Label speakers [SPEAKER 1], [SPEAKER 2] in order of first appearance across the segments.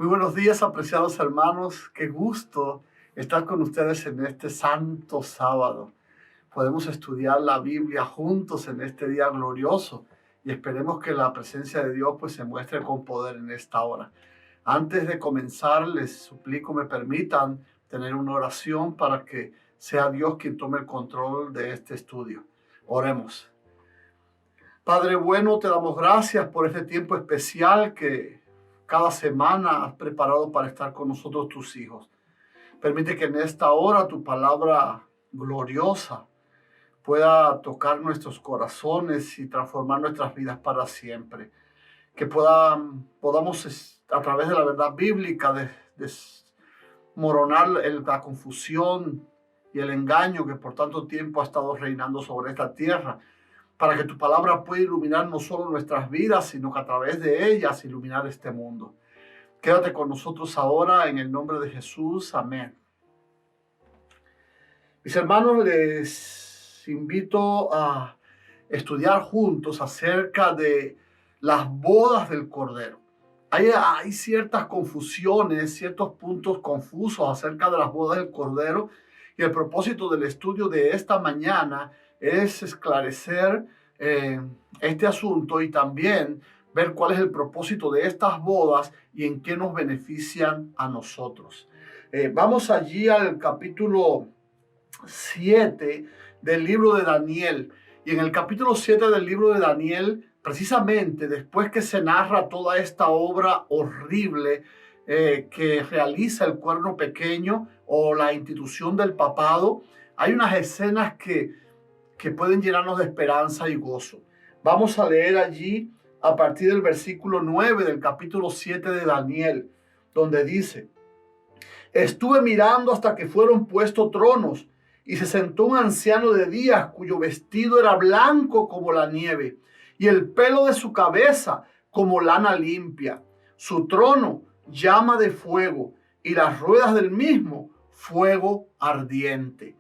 [SPEAKER 1] Muy buenos días, apreciados hermanos. Qué gusto estar con ustedes en este santo sábado. Podemos estudiar la Biblia juntos en este día glorioso y esperemos que la presencia de Dios pues se muestre con poder en esta hora. Antes de comenzar, les suplico me permitan tener una oración para que sea Dios quien tome el control de este estudio. Oremos. Padre bueno, te damos gracias por este tiempo especial que cada semana has preparado para estar con nosotros tus hijos. Permite que en esta hora tu palabra gloriosa pueda tocar nuestros corazones y transformar nuestras vidas para siempre. Que podamos a través de la verdad bíblica desmoronar la confusión y el engaño que por tanto tiempo ha estado reinando sobre esta tierra, para que tu palabra pueda iluminar no solo nuestras vidas, sino que a través de ellas iluminar este mundo. Quédate con nosotros ahora en el nombre de Jesús. Amén. Mis hermanos, les invito a estudiar juntos acerca de las bodas del Cordero. Hay ciertas confusiones, ciertos puntos confusos acerca de las bodas del Cordero, y el propósito del estudio de esta mañana es esclarecer este asunto y también ver cuál es el propósito de estas bodas y en qué nos benefician a nosotros. Vamos allí al capítulo 7 del libro de Daniel. Y en el capítulo 7 del libro de Daniel, precisamente después que se narra toda esta obra horrible que realiza el cuerno pequeño o la institución del papado, hay unas escenas que pueden llenarnos de esperanza y gozo. Vamos a leer allí a partir del versículo 9 del capítulo 7 de Daniel, donde dice: estuve mirando hasta que fueron puestos tronos, y se sentó un anciano de días cuyo vestido era blanco como la nieve, y el pelo de su cabeza como lana limpia. Su trono llama de fuego, y las ruedas del mismo fuego ardiente.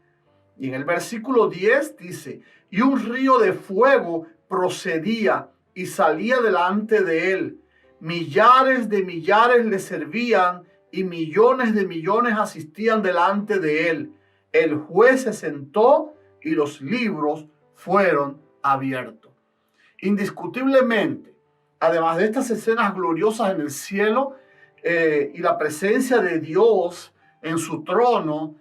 [SPEAKER 1] Y en el versículo 10 dice: y un río de fuego procedía y salía delante de él. Millares de millares le servían y millones de millones asistían delante de él. El juez se sentó y los libros fueron abiertos. Indiscutiblemente, además de estas escenas gloriosas en el cielo y la presencia de Dios en su trono,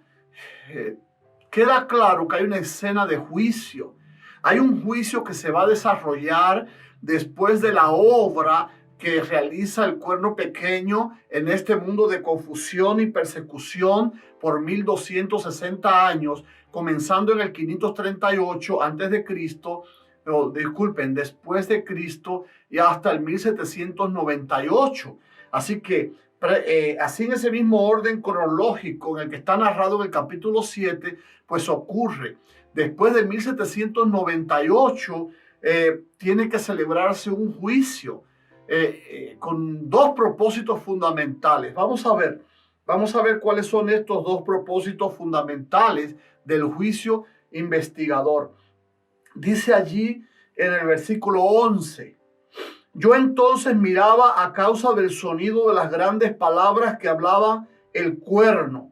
[SPEAKER 1] queda claro que hay una escena de juicio. Hay un juicio que se va a desarrollar después de la obra que realiza el cuerno pequeño en este mundo de confusión y persecución por 1260 años, comenzando en el 538 antes de Cristo, después de Cristo, y hasta el 1798. Así que así en ese mismo orden cronológico en el que está narrado en el capítulo 7, pues ocurre. Después de 1798 tiene que celebrarse un juicio con dos propósitos fundamentales. Vamos a ver cuáles son estos dos propósitos fundamentales del juicio investigador. Dice allí en el versículo 11: yo entonces miraba a causa del sonido de las grandes palabras que hablaba el cuerno.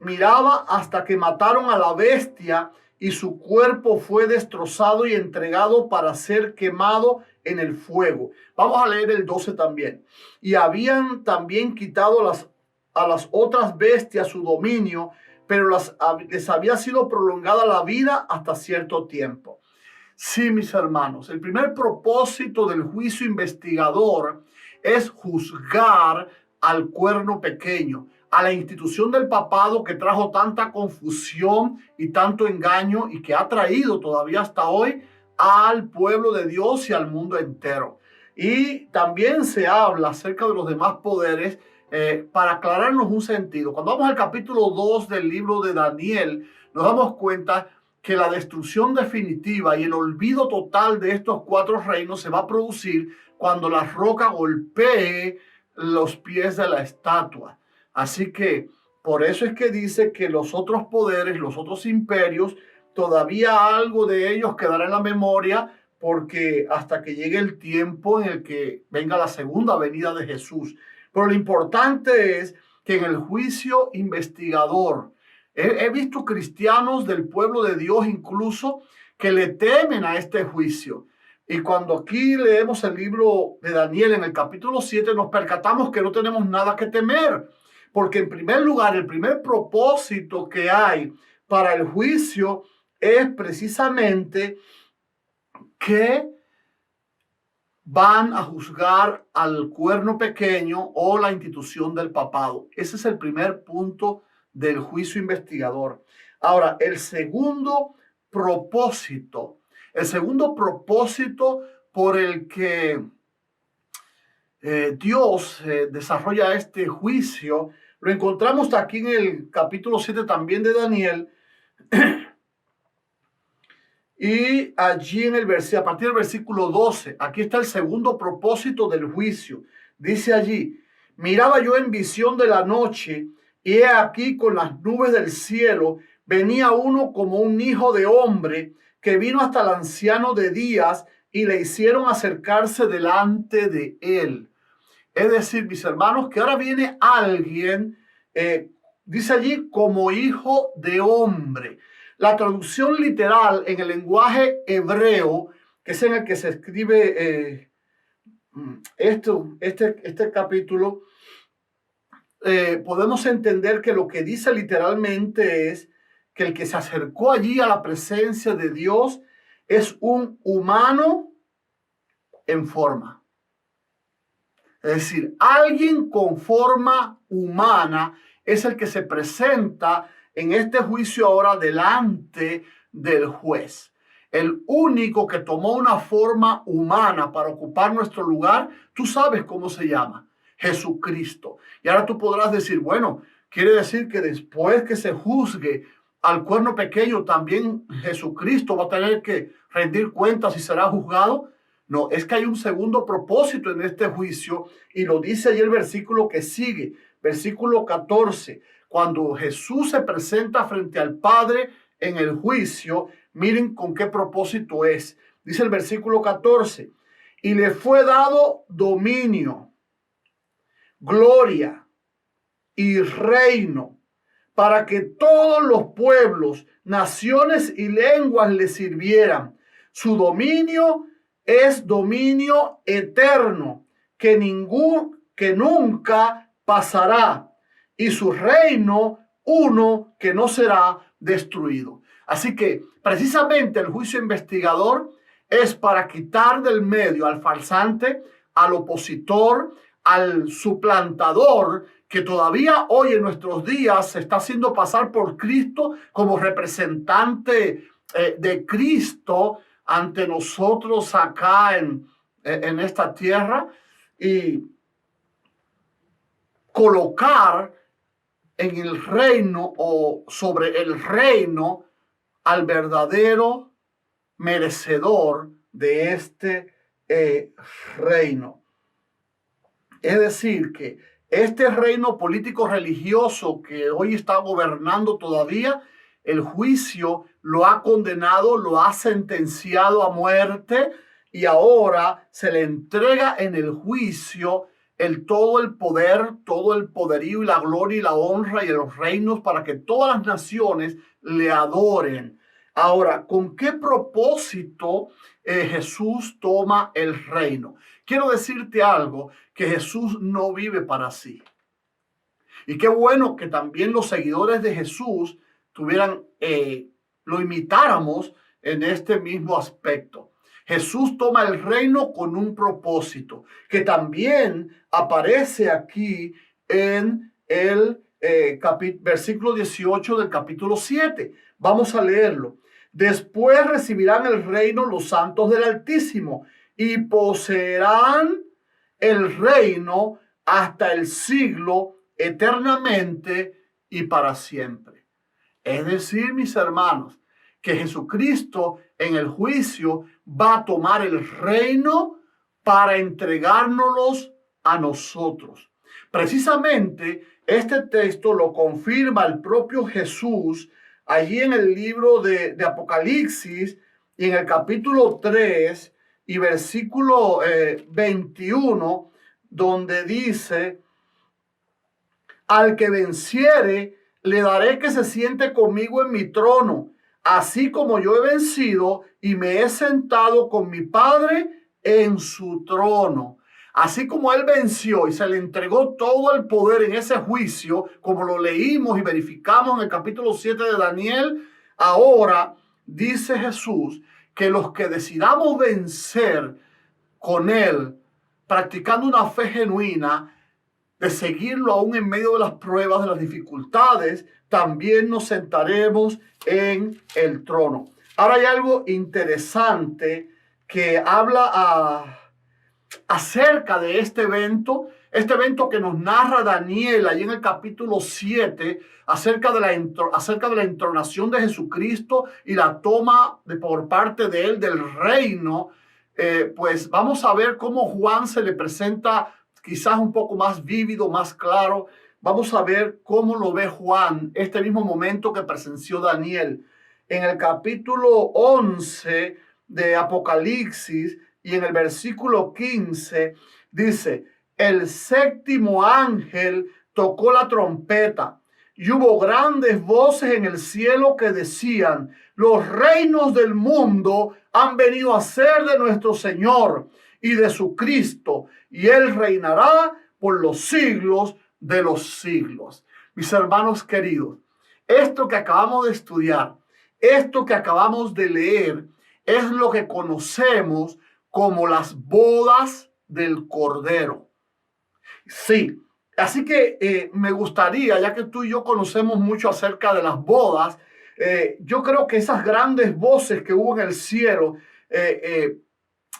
[SPEAKER 1] Miraba hasta que mataron a la bestia y su cuerpo fue destrozado y entregado para ser quemado en el fuego. Vamos a leer el 12 también. Y habían también quitado a las otras bestias su dominio, pero les había sido prolongada la vida hasta cierto tiempo. Sí, mis hermanos, el primer propósito del juicio investigador es juzgar al cuerno pequeño, a la institución del papado que trajo tanta confusión y tanto engaño y que ha traído todavía hasta hoy al pueblo de Dios y al mundo entero. Y también se habla acerca de los demás poderes para aclararnos un sentido. Cuando vamos al capítulo 2 del libro de Daniel, nos damos cuenta que la destrucción definitiva y el olvido total de estos cuatro reinos se va a producir cuando la roca golpee los pies de la estatua. Así que por eso es que dice que los otros poderes, los otros imperios, todavía algo de ellos quedará en la memoria, porque hasta que llegue el tiempo en el que venga la segunda venida de Jesús. Pero lo importante es que en el juicio investigador, he visto cristianos del pueblo de Dios incluso que le temen a este juicio. Y cuando aquí leemos el libro de Daniel en el capítulo 7, nos percatamos que no tenemos nada que temer. Porque en primer lugar, el primer propósito que hay para el juicio es precisamente que van a juzgar al cuerno pequeño o la institución del papado. Ese es el primer punto del juicio investigador. Ahora, el segundo propósito por el que Dios desarrolla este juicio, lo encontramos aquí en el capítulo 7 también de Daniel. Y allí a partir del versículo 12, aquí está el segundo propósito del juicio. Dice allí: miraba yo en visión de la noche, y he aquí con las nubes del cielo venía uno como un hijo de hombre, que vino hasta el anciano de días y le hicieron acercarse delante de él. Es decir, mis hermanos, que ahora viene alguien, dice allí, como hijo de hombre. La traducción literal en el lenguaje hebreo, que es en el que se escribe este capítulo, podemos entender que lo que dice literalmente es que el que se acercó allí a la presencia de Dios es un humano en forma. Es decir, alguien con forma humana es el que se presenta en este juicio ahora delante del juez. El único que tomó una forma humana para ocupar nuestro lugar, tú sabes cómo se llama: Jesucristo. Y ahora tú podrás decir, bueno, quiere decir que después que se juzgue al cuerno pequeño, también Jesucristo va a tener que rendir cuentas y será juzgado. No, es que hay un segundo propósito en este juicio, y lo dice ahí el versículo que sigue, versículo 14. Cuando Jesús se presenta frente al Padre en el juicio, miren con qué propósito es. Dice el versículo 14: y le fue dado dominio, gloria y reino, para que todos los pueblos, naciones y lenguas le sirvieran. Su dominio es dominio eterno, que nunca pasará, y su reino uno que no será destruido. Así que precisamente el juicio investigador es para quitar del medio al farsante, al opositor, al suplantador, que todavía hoy en nuestros días se está haciendo pasar por Cristo como representante de Cristo ante nosotros acá en esta tierra, y colocar en el reino o sobre el reino al verdadero merecedor de este reino. Es decir, que este reino político religioso que hoy está gobernando todavía, el juicio lo ha condenado, lo ha sentenciado a muerte, y ahora se le entrega en el juicio todo el poder, todo el poderío y la gloria y la honra y los reinos para que todas las naciones le adoren. Ahora, ¿con qué propósito Jesús toma el reino? Quiero decirte algo, que Jesús no vive para sí. Y qué bueno que también los seguidores de Jesús lo imitáramos en este mismo aspecto. Jesús toma el reino con un propósito, que también aparece aquí en el versículo 18 del capítulo 7. Vamos a leerlo. Después recibirán el reino los santos del Altísimo y poseerán el reino hasta el siglo, eternamente y para siempre. Es decir, mis hermanos, que Jesucristo en el juicio va a tomar el reino para entregárnoslos a nosotros. Precisamente este texto lo confirma el propio Jesús allí en el libro de Apocalipsis, y en el capítulo 3 y versículo 21, donde dice: Al que venciere, le daré que se siente conmigo en mi trono, así como yo he vencido y me he sentado con mi Padre en su trono. Así como él venció y se le entregó todo el poder en ese juicio, como lo leímos y verificamos en el capítulo 7 de Daniel, ahora dice Jesús que los que decidamos vencer con él, practicando una fe genuina, de seguirlo aún en medio de las pruebas, de las dificultades, también nos sentaremos en el trono. Ahora hay algo interesante que habla acerca de este evento que nos narra Daniel ahí en el capítulo 7, acerca de la entronación de Jesucristo y la toma por parte de él del reino. Pues vamos a ver cómo Juan se le presenta quizás un poco más vívido, más claro. Vamos a ver cómo lo ve Juan, este mismo momento que presenció Daniel. En el capítulo 11 de Apocalipsis y en el versículo 15 dice: el séptimo ángel tocó la trompeta y hubo grandes voces en el cielo que decían: los reinos del mundo han venido a ser de nuestro Señor y de su Cristo, y él reinará por los siglos de los siglos. Mis hermanos queridos, esto que acabamos de estudiar, esto que acabamos de leer, es lo que conocemos como las bodas del Cordero. Sí, así que me gustaría, ya que tú y yo conocemos mucho acerca de las bodas, yo creo que esas grandes voces que hubo en el cielo,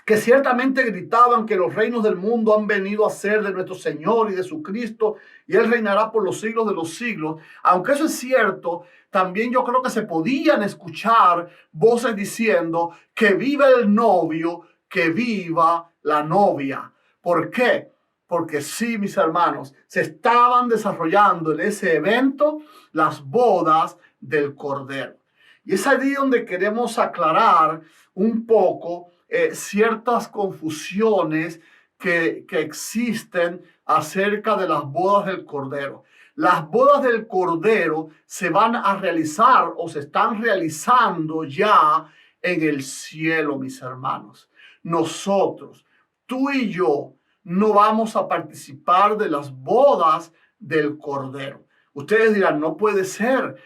[SPEAKER 1] que ciertamente gritaban que los reinos del mundo han venido a ser de nuestro Señor y de su Cristo, y él reinará por los siglos de los siglos. Aunque eso es cierto, también yo creo que se podían escuchar voces diciendo: que viva el novio, que viva la novia. ¿Por qué? Porque sí, mis hermanos, se estaban desarrollando en ese evento las bodas del Cordero. Y es allí donde queremos aclarar un poco ciertas confusiones que existen acerca de las bodas del Cordero. Las bodas del Cordero se van a realizar o se están realizando ya en el cielo, mis hermanos. Nosotros, tú y yo, no vamos a participar de las bodas del Cordero. Ustedes dirán: no puede ser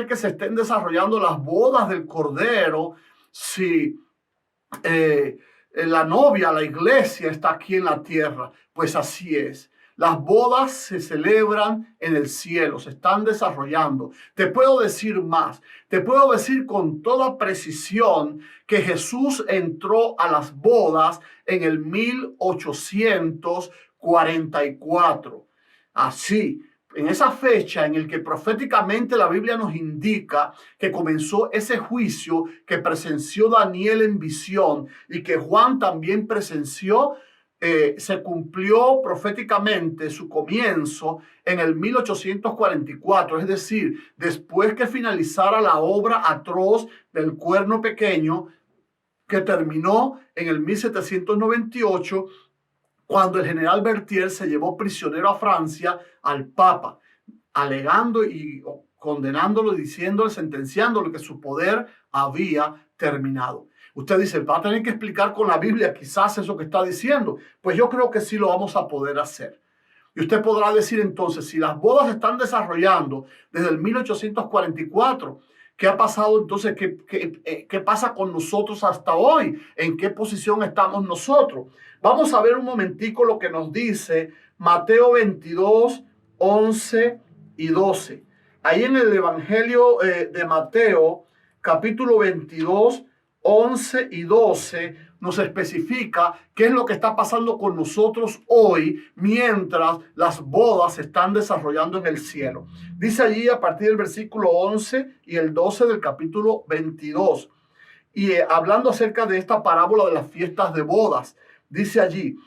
[SPEAKER 1] que se estén desarrollando las bodas del Cordero si la novia, la iglesia, está aquí en la tierra. Pues así es. Las bodas se celebran en el cielo, se están desarrollando. Te puedo decir más, te puedo decir con toda precisión que Jesús entró a las bodas en el 1844. Así, en esa fecha en el que proféticamente la Biblia nos indica que comenzó ese juicio que presenció Daniel en visión y que Juan también presenció, se cumplió proféticamente su comienzo en el 1844, es decir, después que finalizara la obra atroz del cuerno pequeño, que terminó en el 1798, cuando el general Berthier se llevó prisionero a Francia al Papa, alegando y condenándolo, diciéndole, sentenciándole que su poder había terminado. Usted dice: va a tener que explicar con la Biblia quizás eso que está diciendo. Pues yo creo que sí lo vamos a poder hacer. Y usted podrá decir entonces: si las bodas se están desarrollando desde el 1844, ¿qué ha pasado entonces? ¿Qué pasa con nosotros hasta hoy? ¿En qué posición estamos nosotros? Vamos a ver un momentico lo que nos dice Mateo 22, 11 y 12. Ahí en el Evangelio de Mateo, capítulo 22, 11 y 12, nos especifica qué es lo que está pasando con nosotros hoy mientras las bodas se están desarrollando en el cielo. Dice allí a partir del versículo 11 y el 12 del capítulo 22. Y hablando acerca de esta parábola de las fiestas de bodas, dice allí: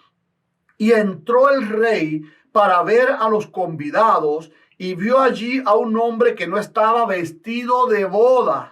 [SPEAKER 1] y entró el rey para ver a los convidados y vio allí a un hombre que no estaba vestido de boda.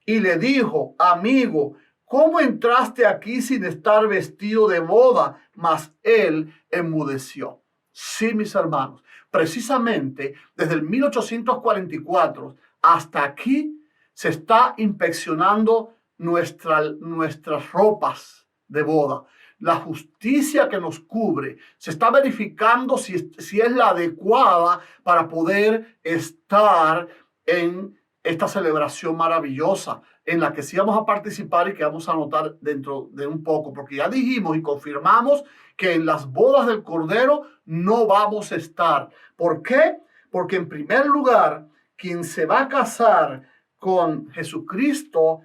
[SPEAKER 1] Y le dijo: amigo, ¿cómo entraste aquí sin estar vestido de boda? Mas él enmudeció. Sí, mis hermanos, precisamente desde el 1844 hasta aquí se está inspeccionando nuestras ropas de boda. La justicia que nos cubre se está verificando si es la adecuada para poder estar en esta celebración maravillosa en la que sí vamos a participar y que vamos a anotar dentro de un poco, porque ya dijimos y confirmamos que en las bodas del Cordero no vamos a estar. ¿Por qué? Porque en primer lugar, quien se va a casar con Jesucristo,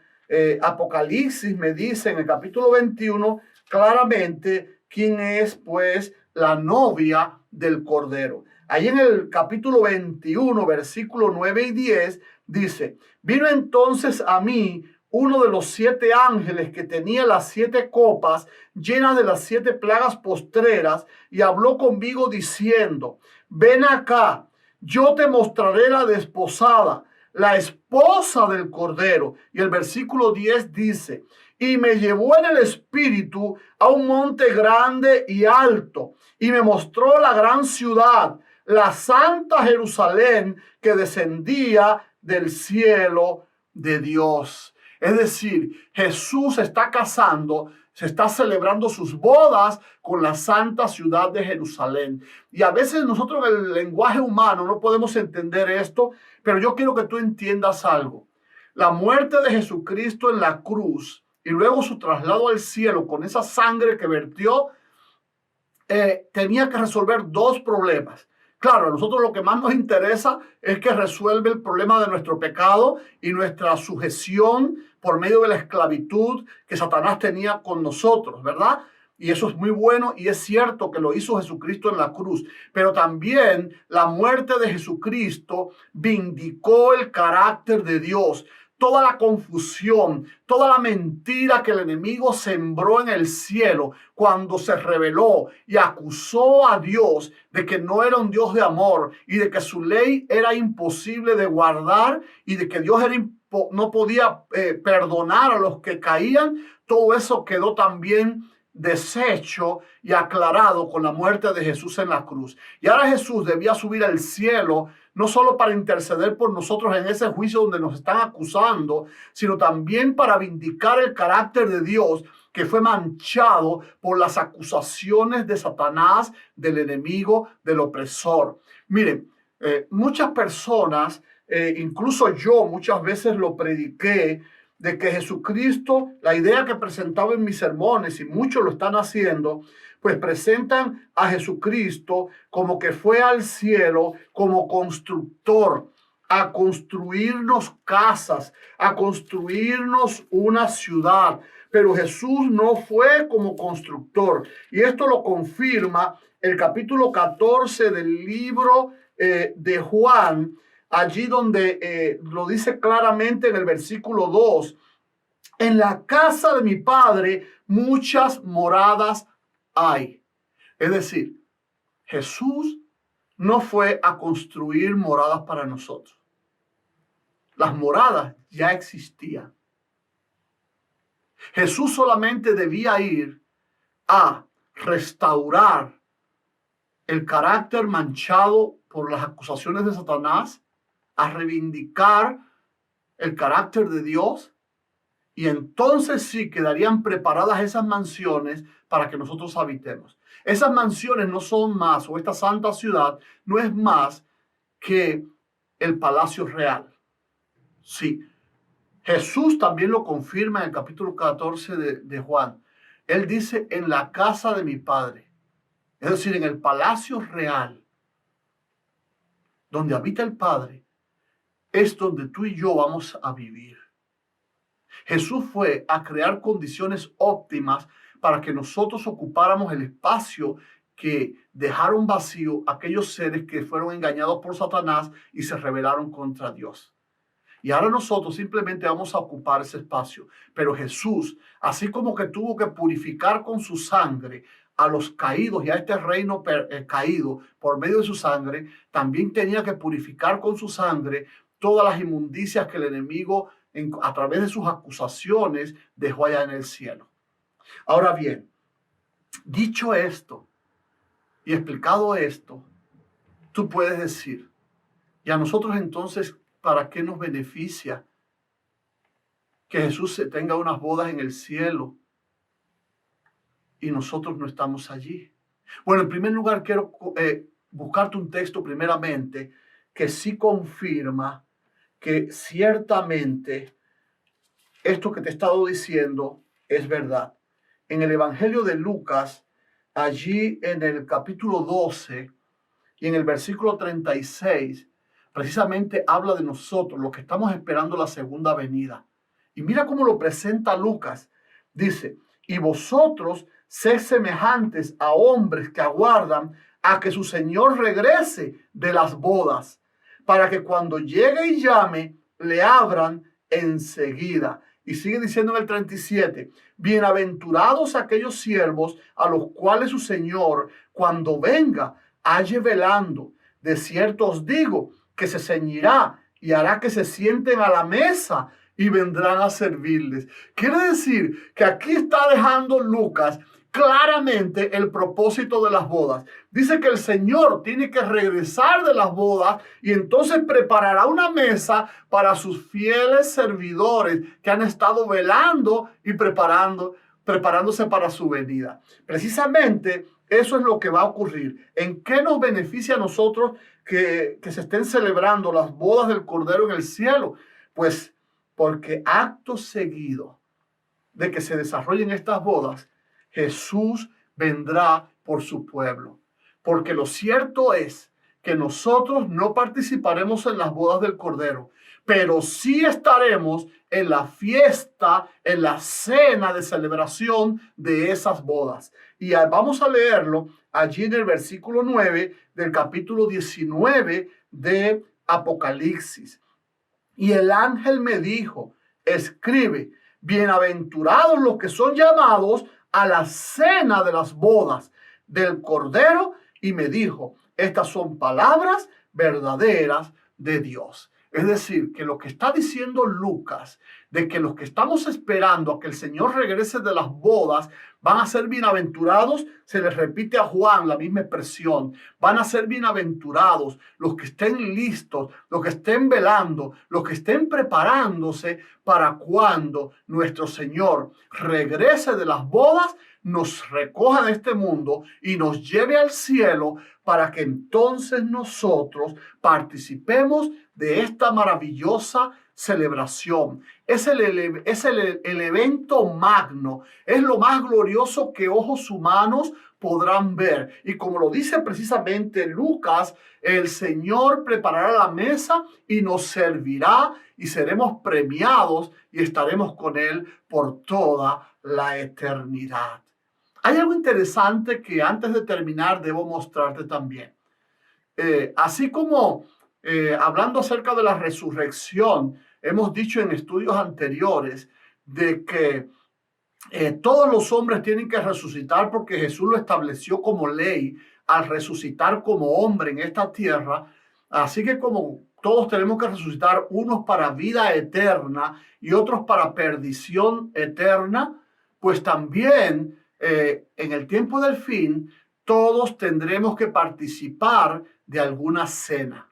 [SPEAKER 1] Apocalipsis me dice en el capítulo 21 claramente quién es pues la novia del Cordero. Ahí en el capítulo 21, versículo 9 y 10, dice: vino entonces a mí uno de los 7 ángeles que tenía las 7 copas llenas de las 7 plagas postreras y habló conmigo diciendo: ven acá, yo te mostraré la desposada, la esposa del Cordero. Y el versículo 10 dice: y me llevó en el espíritu a un monte grande y alto, y me mostró la gran ciudad, la santa Jerusalén, que descendía del cielo de Dios. Es decir, Jesús está casando, se está celebrando sus bodas con la santa ciudad de Jerusalén. Y a veces nosotros en el lenguaje humano no podemos entender esto, pero yo quiero que tú entiendas algo. La muerte de Jesucristo en la cruz y luego su traslado al cielo con esa sangre que vertió, tenía que resolver 2 problemas. Claro, a nosotros lo que más nos interesa es que resuelve el problema de nuestro pecado y nuestra sujeción por medio de la esclavitud que Satanás tenía con nosotros, ¿verdad? Y eso es muy bueno y es cierto que lo hizo Jesucristo en la cruz. Pero también la muerte de Jesucristo vindicó el carácter de Dios. Toda la confusión, toda la mentira que el enemigo sembró en el cielo cuando se rebeló y acusó a Dios de que no era un Dios de amor y de que su ley era imposible de guardar y de que Dios no podía perdonar a los que caían, todo eso quedó también deshecho y aclarado con la muerte de Jesús en la cruz. Y ahora Jesús debía subir al cielo, no solo para interceder por nosotros en ese juicio donde nos están acusando, sino también para vindicar el carácter de Dios que fue manchado por las acusaciones de Satanás, del enemigo, del opresor. Miren, muchas personas, incluso yo muchas veces lo prediqué, de que Jesucristo, la idea que presentaba en mis sermones, y muchos lo están haciendo, pues presentan a Jesucristo como que fue al cielo como constructor, a construirnos casas, a construirnos una ciudad. Pero Jesús no fue como constructor. Y esto lo confirma el capítulo 14 del libro de Juan, allí donde lo dice claramente en el versículo 2, en la casa de mi padre muchas moradas hay. Es decir, Jesús no fue a construir moradas para nosotros. Las moradas ya existían. Jesús solamente debía ir a restaurar el carácter manchado por las acusaciones de Satanás, a reivindicar el carácter de Dios, y entonces sí quedarían preparadas esas mansiones para que nosotros habitemos. Esas mansiones no son más, o esta santa ciudad no es más que el palacio real. Sí, Jesús también lo confirma en el capítulo 14 de Juan. Él dice: en la casa de mi padre, es decir, en el palacio real, donde habita el Padre, es donde tú y yo vamos a vivir. Jesús fue a crear condiciones óptimas para que nosotros ocupáramos el espacio que dejaron vacío aquellos seres que fueron engañados por Satanás y se rebelaron contra Dios. Y ahora nosotros simplemente vamos a ocupar ese espacio. Pero Jesús, así como que tuvo que purificar con su sangre a los caídos y a este reino caído por medio de su sangre, también tenía que purificar con su sangre todas las inmundicias que el enemigo, a través de sus acusaciones, dejó allá en el cielo. Ahora bien, dicho esto y explicado esto, Tú puedes decir, y a nosotros entonces, ¿para qué nos beneficia que Jesús se tenga unas bodas en el cielo y nosotros no estamos allí? Bueno, en primer lugar quiero buscarte un texto primeramente que sí confirma que ciertamente esto que te he estado diciendo es verdad. En el Evangelio de Lucas, allí en el capítulo 12 y en el versículo 36, precisamente habla de nosotros, los que estamos esperando la segunda venida. Y mira cómo lo presenta Lucas. Dice, y vosotros sed semejantes a hombres que aguardan a que su Señor regrese de las bodas, para que cuando llegue y llame, le abran enseguida. Y sigue diciendo en el 37, bienaventurados aquellos siervos a los cuales su Señor, cuando venga, halle velando. De cierto os digo que se ceñirá y hará que se sienten a la mesa y vendrán a servirles. Quiere decir que aquí está dejando Lucas claramente el propósito de las bodas. Dice que el Señor tiene que regresar de las bodas y entonces preparará una mesa para sus fieles servidores que han estado velando y preparándose para su venida. Precisamente eso es lo que va a ocurrir. ¿En qué nos beneficia a nosotros que se estén celebrando las bodas del Cordero en el cielo? Pues porque acto seguido de que se desarrollen estas bodas, Jesús vendrá por su pueblo. Porque lo cierto es que nosotros no participaremos en las bodas del Cordero, pero sí estaremos en la fiesta, en la cena de celebración de esas bodas. Y vamos a leerlo allí en el versículo 9 del capítulo 19 de Apocalipsis. Y el ángel me dijo, escribe, bienaventurados los que son llamados a la cena de las bodas del Cordero. Y me dijo, estas son palabras verdaderas de Dios. Es decir, que lo que está diciendo Lucas, de que los que estamos esperando a que el Señor regrese de las bodas, van a ser bienaventurados, se les repite a Juan la misma expresión, van a ser bienaventurados los que estén listos, los que estén velando, los que estén preparándose para cuando nuestro Señor regrese de las bodas, nos recoja de este mundo y nos lleve al cielo para que entonces nosotros participemos de esta maravillosa celebración. Es el evento magno, es lo más glorioso que ojos humanos podrán ver. Y como lo dice precisamente Lucas, el Señor preparará la mesa y nos servirá y seremos premiados y estaremos con Él por toda la eternidad. Hay algo interesante que antes de terminar debo mostrarte también. Así como hablando acerca de la resurrección, hemos dicho en estudios anteriores de que todos los hombres tienen que resucitar porque Jesús lo estableció como ley al resucitar como hombre en esta tierra. Así que como todos tenemos que resucitar, unos para vida eterna y otros para perdición eterna, pues también en el tiempo del fin todos tendremos que participar de alguna cena.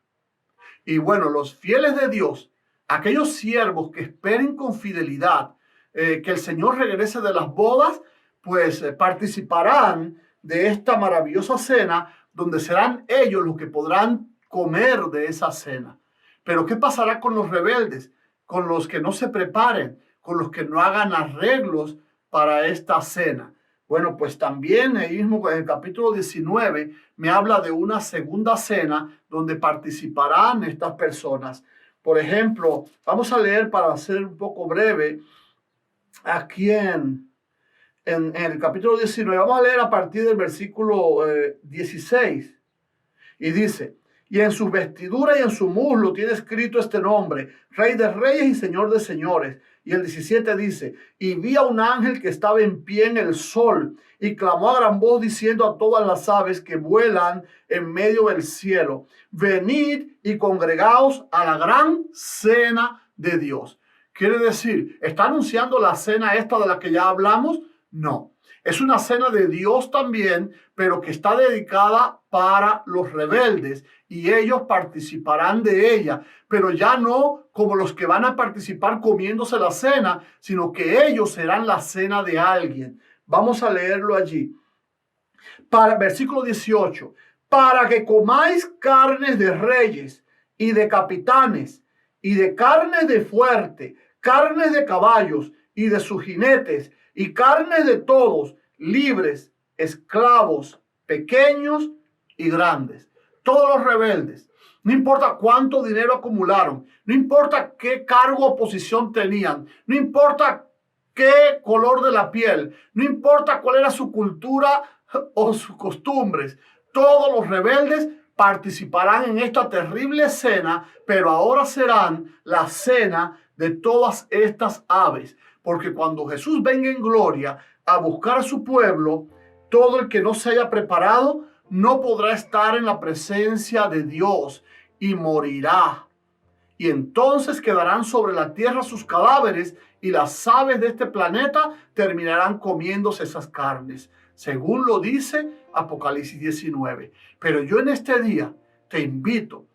[SPEAKER 1] Y bueno, los fieles de Dios, aquellos siervos que esperen con fidelidad que el Señor regrese de las bodas, pues participarán de esta maravillosa cena donde serán ellos los que podrán comer de esa cena. Pero ¿qué pasará con los rebeldes? Con los que no se preparen, con los que no hagan arreglos para esta cena. Bueno, pues también ahí mismo en el capítulo 19 me habla de una segunda cena donde participarán estas personas. Por ejemplo, vamos a leer para ser un poco breve aquí en el capítulo 19. Vamos a leer a partir del versículo 16. Y dice, y en su vestidura y en su muslo tiene escrito este nombre, Rey de Reyes y Señor de Señores. Y el 17 dice, y vi a un ángel que estaba en pie en el sol y clamó a gran voz diciendo a todas las aves que vuelan en medio del cielo, venid y congregaos a la gran cena de Dios. Quiere decir, está anunciando la cena esta de la que ya hablamos. No, es una cena de Dios también, pero que está dedicada para los rebeldes y ellos participarán de ella, pero ya no como los que van a participar comiéndose la cena, sino que ellos serán la cena de alguien. Vamos a leerlo allí. Versículo 18, para que comáis carnes de reyes y de capitanes y de carnes de fuerte, carnes de caballos y de sus jinetes y carnes de todos, libres, esclavos, pequeños y grandes. Todos los rebeldes, no importa cuánto dinero acumularon, no importa qué cargo o posición tenían, no importa qué color de la piel, no importa cuál era su cultura o sus costumbres, todos los rebeldes participarán en esta terrible cena, pero ahora serán la cena de todas estas aves, porque cuando Jesús venga en gloria a buscar a su pueblo, todo el que no se haya preparado no podrá estar en la presencia de Dios y morirá. Y entonces quedarán sobre la tierra sus cadáveres y las aves de este planeta terminarán comiéndose esas carnes, según lo dice Apocalipsis 19. Pero yo en este día te invito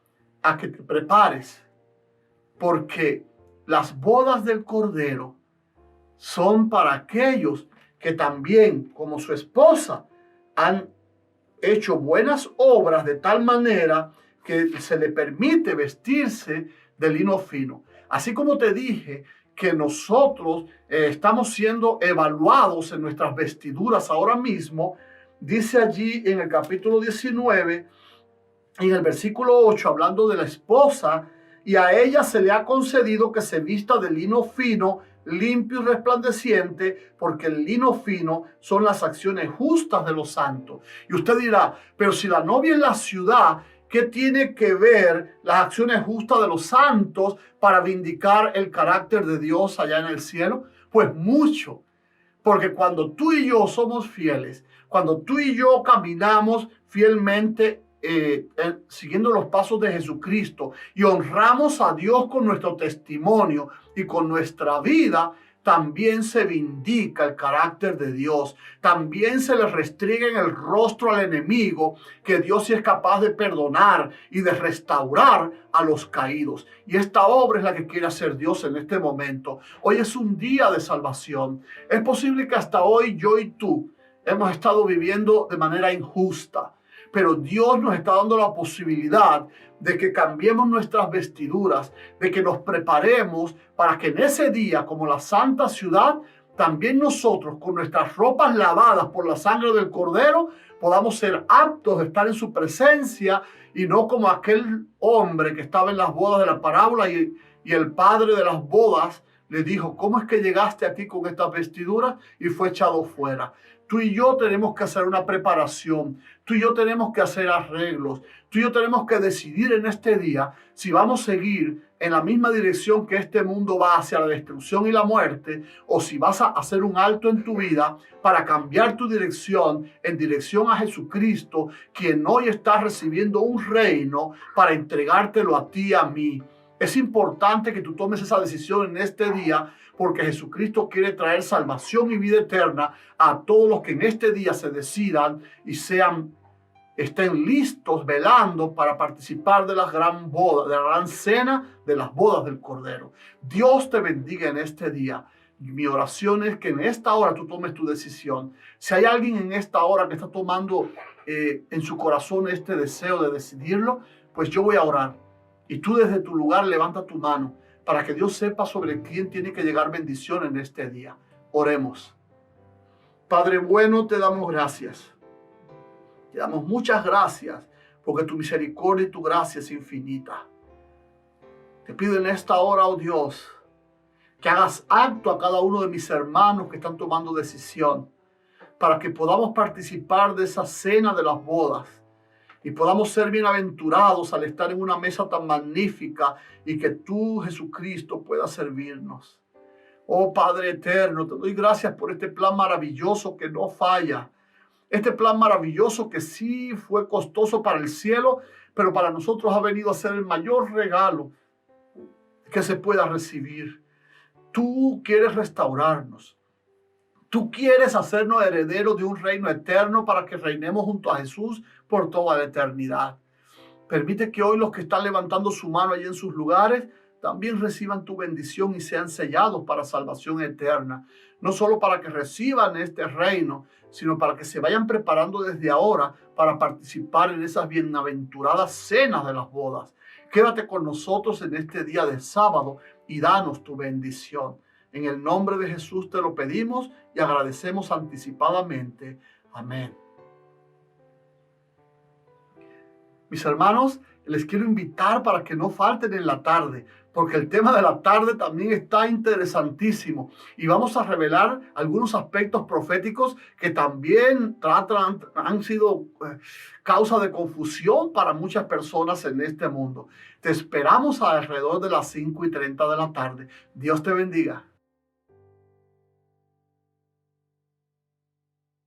[SPEAKER 1] a que te prepares, porque las bodas del Cordero son para aquellos que también, como su esposa, han hecho buenas obras de tal manera que se le permite vestirse de lino fino. Así como te dije que nosotros estamos siendo evaluados en nuestras vestiduras ahora mismo, dice allí en el capítulo 19, en el versículo 8, hablando de la esposa, y a ella se le ha concedido que se vista de lino fino, limpio y resplandeciente, porque el lino fino son las acciones justas de los santos. Y usted dirá, pero si la novia es la ciudad, ¿qué tiene que ver las acciones justas de los santos para vindicar el carácter de Dios allá en el cielo? Pues mucho, porque cuando tú y yo somos fieles, cuando tú y yo caminamos fielmente siguiendo los pasos de Jesucristo y honramos a Dios con nuestro testimonio y con nuestra vida, también se vindica el carácter de Dios. También se le restriega en el rostro al enemigo que Dios sí es capaz de perdonar y de restaurar a los caídos. Y esta obra es la que quiere hacer Dios en este momento. Hoy es un día de salvación. Es posible que hasta hoy yo y tú hemos estado viviendo de manera injusta, pero Dios nos está dando la posibilidad de que cambiemos nuestras vestiduras, de que nos preparemos para que en ese día, como la santa ciudad, también nosotros, con nuestras ropas lavadas por la sangre del Cordero, podamos ser aptos de estar en su presencia y no como aquel hombre que estaba en las bodas de la parábola y el padre de las bodas le dijo, ¿cómo es que llegaste aquí con estas vestiduras? Y fue echado fuera. Tú y yo tenemos que hacer una preparación. Tú y yo tenemos que hacer arreglos. Tú y yo tenemos que decidir en este día si vamos a seguir en la misma dirección que este mundo va hacia la destrucción y la muerte, o si vas a hacer un alto en tu vida para cambiar tu dirección en dirección a Jesucristo, quien hoy está recibiendo un reino para entregártelo a ti y a mí. Es importante que tú tomes esa decisión en este día, porque Jesucristo quiere traer salvación y vida eterna a todos los que en este día se decidan y estén listos, velando para participar de la gran boda, de la gran cena de las bodas del Cordero. Dios te bendiga en este día. Mi oración es que en esta hora tú tomes tu decisión. Si hay alguien en esta hora que está tomando en su corazón este deseo de decidirlo, pues yo voy a orar. Y tú desde tu lugar levanta tu mano para que Dios sepa sobre quién tiene que llegar bendición en este día. Oremos. Padre bueno, te damos gracias. Te damos muchas gracias porque tu misericordia y tu gracia es infinita. Te pido en esta hora, oh Dios, que hagas acto a cada uno de mis hermanos que están tomando decisión para que podamos participar de esa cena de las bodas y podamos ser bienaventurados al estar en una mesa tan magnífica y que tú, Jesucristo, puedas servirnos. Oh Padre eterno, te doy gracias por este plan maravilloso que no falla. Este plan maravilloso que sí fue costoso para el cielo, pero para nosotros ha venido a ser el mayor regalo que se pueda recibir. Tú quieres restaurarnos. Tú quieres hacernos herederos de un reino eterno para que reinemos junto a Jesús por toda la eternidad. Permite que hoy los que están levantando su mano allí en sus lugares también reciban tu bendición y sean sellados para salvación eterna. No solo para que reciban este reino, sino para que se vayan preparando desde ahora para participar en esas bienaventuradas cenas de las bodas. Quédate con nosotros en este día de sábado y danos tu bendición. En el nombre de Jesús te lo pedimos y agradecemos anticipadamente. Amén. Mis hermanos, les quiero invitar para que no falten en la tarde, porque el tema de la tarde también está interesantísimo y vamos a revelar algunos aspectos proféticos que también han sido causa de confusión para muchas personas en este mundo. Te esperamos alrededor de las 5:30 de la tarde. Dios te bendiga.